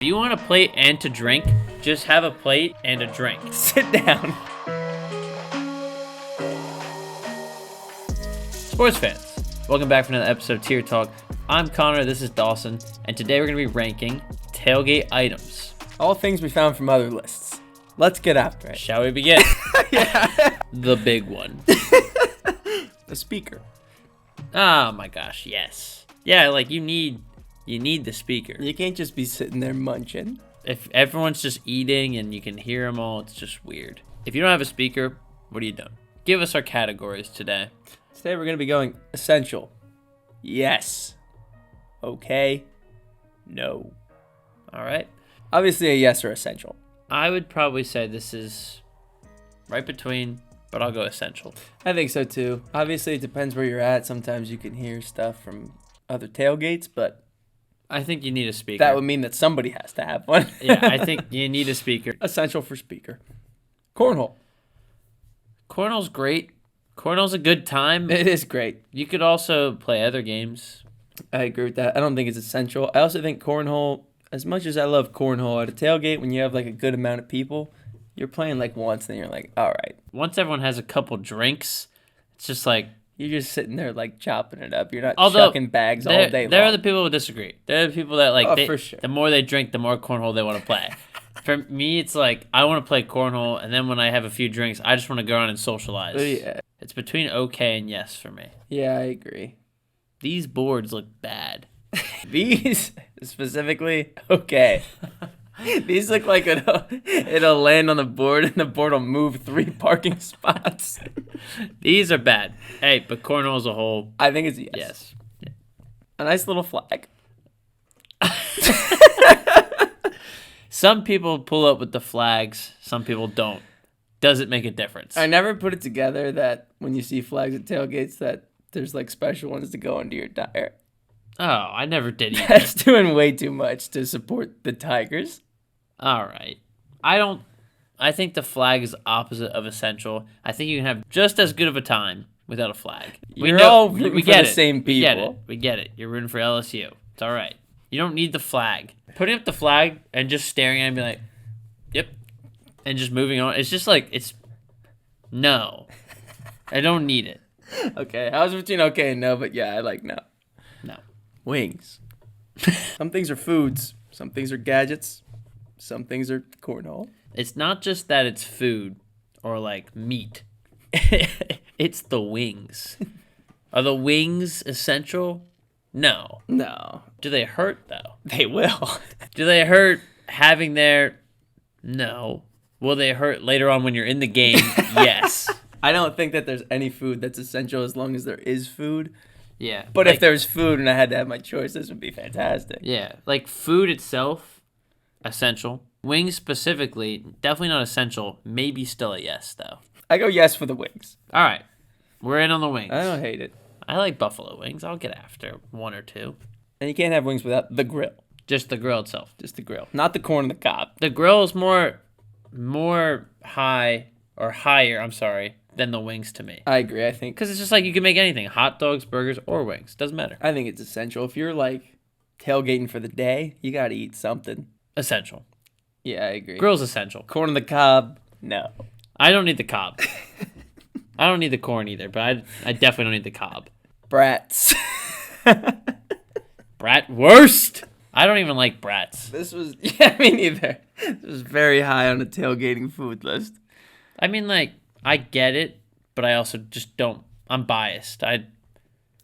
If you want a plate and to drink, just have a plate and a drink. Sit down. Sports fans, welcome back for another episode of Tier Talk. I'm Connor, this is Dawson, and today we're going to be ranking tailgate items. All things we found from other lists. Let's get after it. Shall we begin? Yeah. The big one. The speaker. Oh my gosh, yes. Yeah, like you need the speaker. You can't just be sitting there munching. If everyone's just eating and you can hear them all, it's just weird. If you don't have a speaker, what are you doing? Give us our categories today. Today we're going to be going essential. Yes. Okay. No. All right. Obviously a yes or essential. I would probably say this is right between, but I'll go essential. I think so too. Obviously it depends where you're at. Sometimes you can hear stuff from other tailgates, but I think you need a speaker. that would mean that somebody has to have one. Yeah, I think you need a speaker. Essential for speaker. Cornhole. Cornhole's great. Cornhole's a good time. It is great. You could also play other games. I agree with that. I don't think it's essential. I also think cornhole, as much as I love cornhole, at a tailgate when you have like a good amount of people, you're playing like once, then you're like, all right. Once everyone has a couple drinks, it's just like, You're just sitting there like chopping it up. You're not although chucking bags all day long. there are the people who disagree. There are the people that like, for sure. the more they drink, the more cornhole they want to play. For me, it's like, I want to play cornhole, and then when I have a few drinks, I just want to go around and socialize. Yeah. It's between okay and yes for me. Yeah, I agree. These boards look bad. These specifically, okay. These look like it'll land on the board and the board will move 3 parking spots. These are bad. Hey, but cornhole as a whole, I think it's a yes. yes. A nice little flag. Some people pull up with the flags. Some people don't. Does it make a difference? I never put it together that when you see flags at tailgates that there's like special ones to go under your tire. Oh, I never did either. That's doing way too much to support the Tigers. All right. I think the flag is opposite of essential. I think you can have just as good of a time without a flag. You're all rooting for the same people. We get it. You're rooting for LSU. It's all right. You don't need the flag. Putting up the flag and just staring at it and be like, yep, and just moving on. It's just like, no. I don't need it. Okay, I was between okay and no, but yeah, I like no. No. Wings. Some things are foods. Some things are gadgets. Some things are cornhole. It's not just that it's food or like meat. It's the wings. Are the wings essential? No. No. Do they hurt though? They will. Do they hurt having their... No. Will they hurt later on when you're in the game? Yes. I don't think that there's any food that's essential as long as there is food. Yeah. But like, if there's food and I had to have my choice, this would be fantastic. Yeah. Like food itself, essential. Wings specifically, definitely not essential. Maybe still a yes though. I go yes for the wings. All right. We're in on the wings. I don't hate it. I like buffalo wings. I'll get after 1 or 2. And you can't have wings without the grill. Just the grill itself. Just the grill. Not the corn on the cob. The grill is more high or higher, I'm sorry, than the wings to me. I agree, I think. Because it's just like you can make anything. Hot dogs, burgers, or wings. Doesn't matter. I think it's essential. If you're like tailgating for the day, you got to eat something. Essential. Yeah, I agree. Grill's essential. Corn on the cob, no. I don't need the cob. I don't need the corn either, but I definitely don't need the cob. Brats. Brat worst. I don't even like brats. This was, yeah, me neither. This was very high on the tailgating food list. I mean, like, I get it, but I also just don't. I'm biased.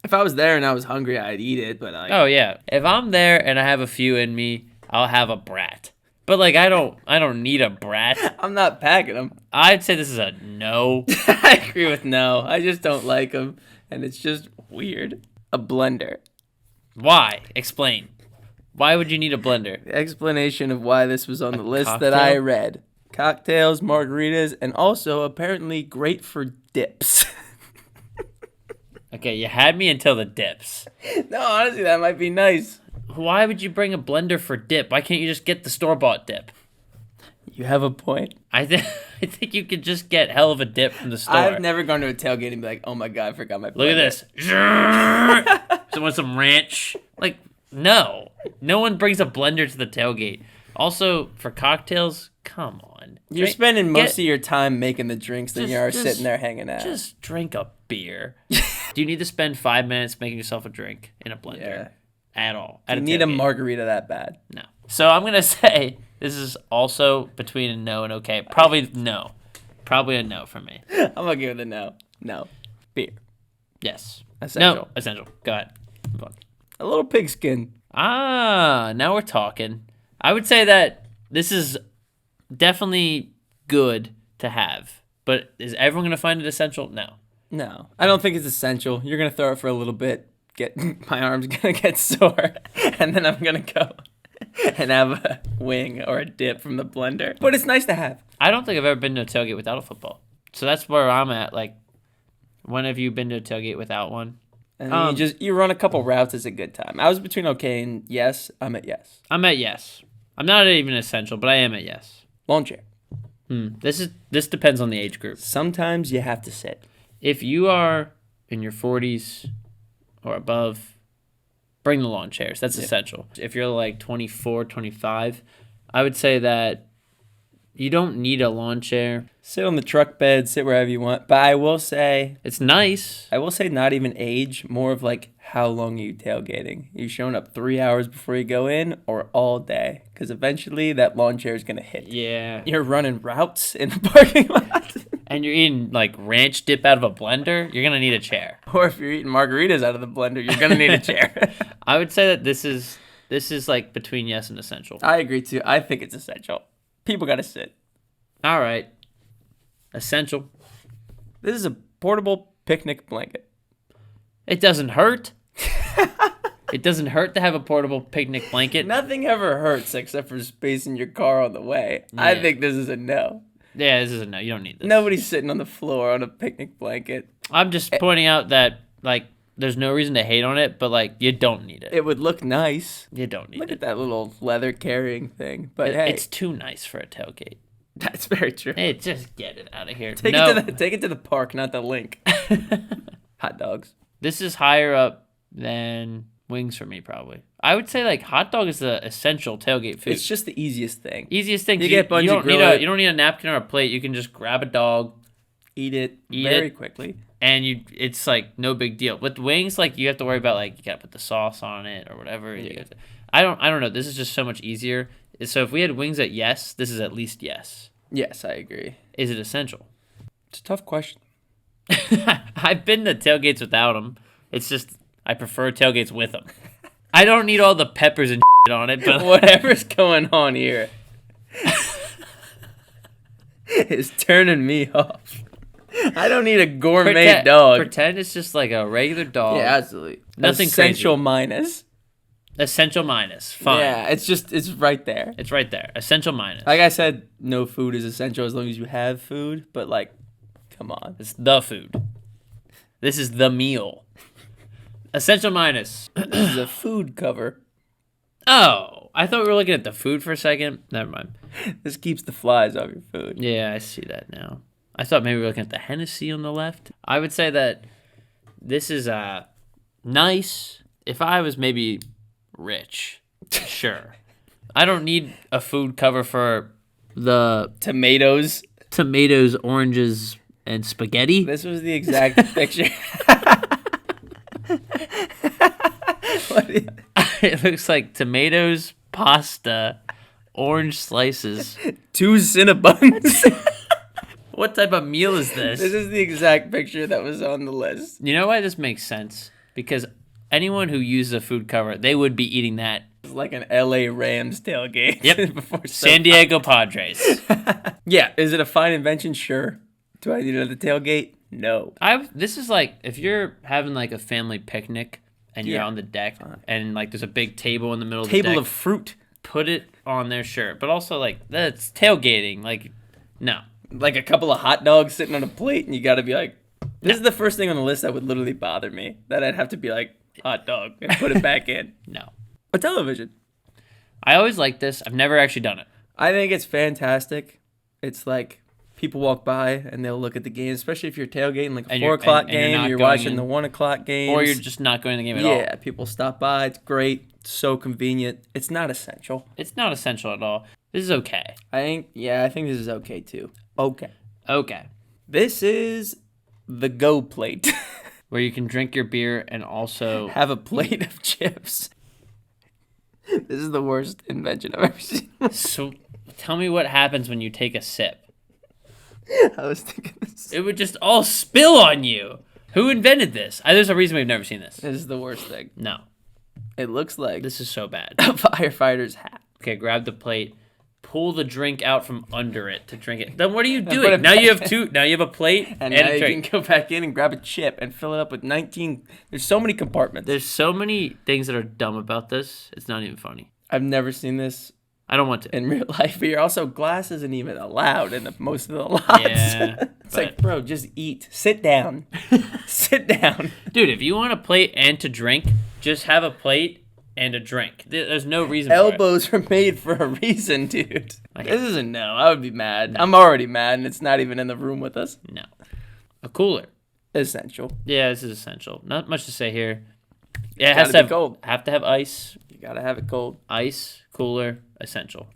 If I was there and I was hungry, I'd eat it, but I... Oh, yeah. If I'm there and I have a few in me, I'll have a brat. But, like, I don't need a brat. I'm not packing them. I'd say this is a no. I agree with no. I just don't like them, and it's just weird. A blender. Why? Explain. Why would you need a blender? The explanation of why this was on the list cocktail? that I read. Cocktails, margaritas, and also apparently great for dips. Okay, you had me until the dips. No, honestly, that might be nice. Why would you bring a blender for dip? Why can't you just get the store-bought dip? You have a point. I think you could just get hell of a dip from the store. I've never gone to a tailgate and be like, oh my God, I forgot my blender. Look at this. Someone some ranch. Like, no. No one brings a blender to the tailgate. Also, for cocktails, come on. You're spending most of your time making the drinks than you are sitting there hanging out. Just drink a beer. Do you need to spend 5 minutes making yourself a drink in a blender? Yeah. At all? You need a margarita that bad? No. So I'm going to say this is also between a no and okay. Probably no. Probably a no for me. I'm going to give it a no. No. Beer. Yes. Essential. No. Essential. Go ahead. Move on. A little pigskin. Now we're talking. I would say that this is definitely good to have. But is everyone going to find it essential? No. No. I don't think it's essential. You're going to throw it for a little bit. My arm's going to get sore. And then I'm going to go and have a wing or a dip from the blender. But it's nice to have. I don't think I've ever been to a tailgate without a football. So that's where I'm at. Like, when have you been to a tailgate without one? And you run a couple routes. It's a good time. I was between okay and yes. I'm at yes. I'm at yes. I'm not even essential, but I am at yes. Lawn chair. This depends on the age group. Sometimes you have to sit. If you are in your 40s or above, bring the lawn chairs. That's essential. If you're like 24, 25, I would say that you don't need a lawn chair. Sit on the truck bed, sit wherever you want. But I will say... It's nice. I will say not even age, more of like how long are you tailgating? Are you showing up 3 hours before you go in or all day? Because eventually that lawn chair is going to hit. Yeah. You're running routes in the parking lot. And you're eating like ranch dip out of a blender, you're going to need a chair. Or if you're eating margaritas out of the blender, you're going to need a chair. I would say that this is like between yes and essential. I agree too. I think it's essential. People got to sit. All right. Essential. This is a portable picnic blanket. It doesn't hurt. It doesn't hurt to have a portable picnic blanket. Nothing ever hurts except for space in your car on the way. Yeah. I think this is a no. Yeah, this is a no. You don't need this. Nobody's sitting on the floor on a picnic blanket. I'm just pointing out that, like, there's no reason to hate on it, but, like, you don't need it. It would look nice. You don't need it. Look at that little leather carrying thing. But hey. It's too nice for a tailgate. That's very true. Hey, just get it out of here. Take it to the park, not the link. Hot dogs. This is higher up than wings for me, probably. I would say like hot dog is the essential tailgate food. It's just the easiest thing. Easiest thing. You get bungee grill. You don't need a napkin or a plate. You can just grab a dog, eat it very quickly, and it's like no big deal. With wings, like you have to worry about like you gotta put the sauce on it or whatever. Yeah. I don't know. This is just so much easier. So if we had wings at yes, this is at least yes. Yes, I agree. Is it essential? It's a tough question. I've been to tailgates without them. It's just I prefer tailgates with them. I don't need all the peppers and shit on it, but whatever's going on here is turning me off. I don't need a gourmet dog. Pretend it's just like a regular dog. Yeah, absolutely. Nothing essential crazy. minus. Essential minus. Fine. Yeah, it's right there. It's right there. Essential minus. Like I said, no food is essential as long as you have food, but like, come on. It's the food. This is the meal. Essential minus. This is a food cover. Oh, I thought we were looking at the food for a second. Never mind. This keeps the flies off your food. Yeah, I see that now. I thought maybe we were looking at the Hennessy on the left. I would say that this is nice. If I was maybe rich, sure. I don't need a food cover for the tomatoes, oranges, and spaghetti. This was the exact picture. It looks like tomatoes, pasta, orange slices, 2 Cinnabons. What type of meal is this? This is the exact picture that was on the list. You know why this makes sense? Because anyone who uses a food cover, they would be eating that. It's like an LA Rams tailgate. Yep. Before San Diego Padres. Yeah. Is it a fine invention? Sure. Do I need it at the tailgate? No. This is like if you're having like a family picnic and you're on the deck and like there's a big table in the middle of the deck. Table of fruit. Put it on their shirt. But also like that's tailgating. Like no. Like a couple of hot dogs sitting on a plate and you got to be like, this is the first thing on the list that would literally bother me. That I'd have to be like, hot dog and put it back in. No. A television. I always like this. I've never actually done it. I think it's fantastic. It's like people walk by and they'll look at the game, especially if you're tailgating like a 4 o'clock game, you're watching the 1 o'clock game. Or you're just not going to the game at all. Yeah, people stop by. It's great. So convenient. It's not essential. It's not essential at all. This is okay. I think this is okay too. Okay. Okay. This is the go plate. Where you can drink your beer and also Have a plate of chips. This is the worst invention I've ever seen. So tell me what happens when you take a sip. I was thinking this. It would just all spill on you. Who invented this? There's a reason we've never seen this. This is the worst thing. No. It looks like This is so bad. a firefighter's hat. Okay, grab the plate. Pull the drink out from under it to drink it. Then what are you put doing? it Now you back have two. Now you have a plate and And now a you drink. can go back in and grab a chip and fill it up with 19. There's so many compartments. There's so many things that are dumb about this. It's not even funny. I've never seen this I don't want to. in real life. But you're also, glass isn't even allowed in most of the lots. Yeah, It's like, bro, just eat. Sit down. Sit down. Dude, if you want a plate and to drink, just have a plate and a drink. There's no reason for Elbows are made for a reason, dude. Okay. This is a no. I would be mad. I'm already mad, and it's not even in the room with us. it. No. A cooler. Essential. Yeah, this is essential. Not much to say here. Yeah, it Gotta has to be have cold. Have to have ice. You gotta have it cold. Ice, cooler, essential.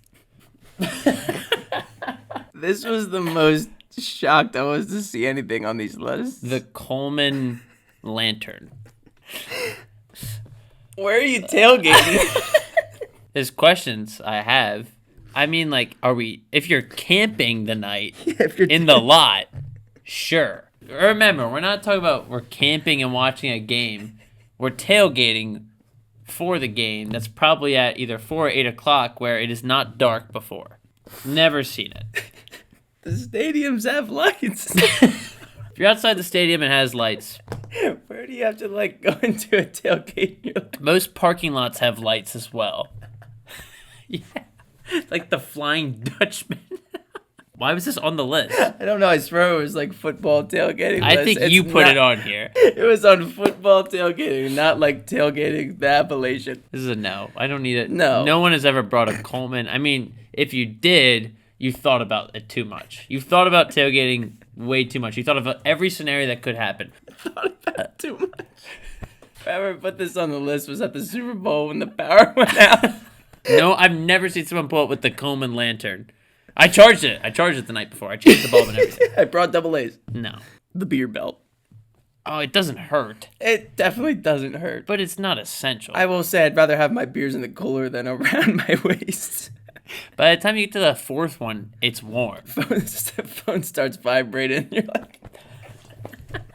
This was the most shocked I was to see anything on these lists. The Coleman lantern. Where are you tailgating? There's questions I have. I mean, like, if you're camping the night If you're in the lot, sure. Remember, we're not talking about we're camping and watching a game. We're tailgating for the game. That's probably at either 4 or 8 o'clock where it is not dark before. Never seen it. The stadiums have lights. If you're outside the stadium and has lights, Where do you have to go into a tailgate? And you're like, most parking lots have lights as well. Yeah. Like the Flying Dutchman. Why was this on the list? I don't know. I swear it was like football tailgating. I list. think It's you put not- it on here. It was on football tailgating, not like tailgating the Appalachian. This is a no. I don't need it. No. No one has ever brought a Coleman. I mean, if you did, you thought about it too much. You thought about tailgating way too much. You thought of every scenario that could happen. Thought about too much. If I ever put this on the list, was at the Super Bowl when the power went out. No, I've never seen someone pull up with the Coleman lantern. I charged it. I charged it the night before. I changed the bulb and everything. I brought double A's. No. The beer belt. Oh, it doesn't hurt. It definitely doesn't hurt. But it's not essential. I will say I'd rather have my beers in the cooler than around my waist. By the time you get to the fourth one, it's warm. Phone starts vibrating. You're like,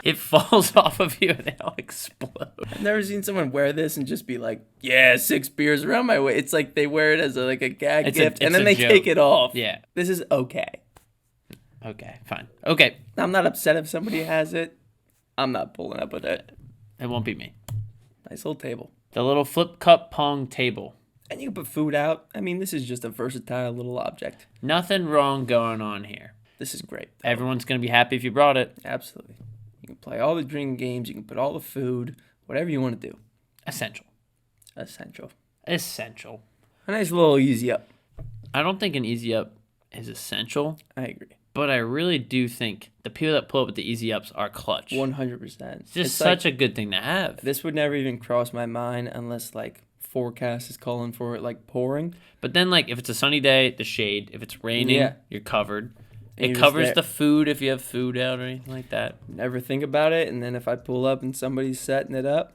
It falls off of you and they all explode. I've never seen someone wear this and just be like, yeah, 6 beers around my waist. It's like they wear it as a gag gift and then they take it off. Yeah. This is okay. Okay, fine. Okay. I'm not upset if somebody has it. I'm not pulling up with it. It won't be me. Nice little table. The little flip cup pong table. And you can put food out. I mean, this is just a versatile little object. Nothing wrong going on here. This is great. Everyone's going to be happy if you brought it. Absolutely. You can play all the drinking games. You can put all the food, whatever you want to do. Essential. Essential. Essential. A nice little easy up. I don't think an easy up is essential, I agree. but I really do think the people that pull up with the easy ups are clutch. 100%. It's just such a good thing to have. This would never even cross my mind unless forecast is calling for it pouring. But then if it's a sunny day, the shade. If it's raining, Yeah. you're covered. And It you're covers just the food if you have food out or anything like that. Never think about it, and then if I pull up and somebody's setting it up,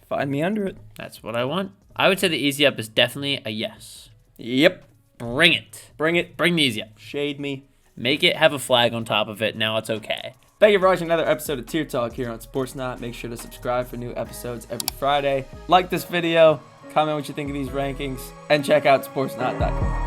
find me under it. That's what I want. I would say the easy up is definitely a yes. Yep. Bring it. Bring it. Bring the easy up. Shade me. Make it have a flag on top of it. Now it's okay. Thank you for watching another episode of Tier Talk here on Sportsnot. Make sure to subscribe for new episodes every Friday. Like this video, comment what you think of these rankings, and check out sportsnot.com.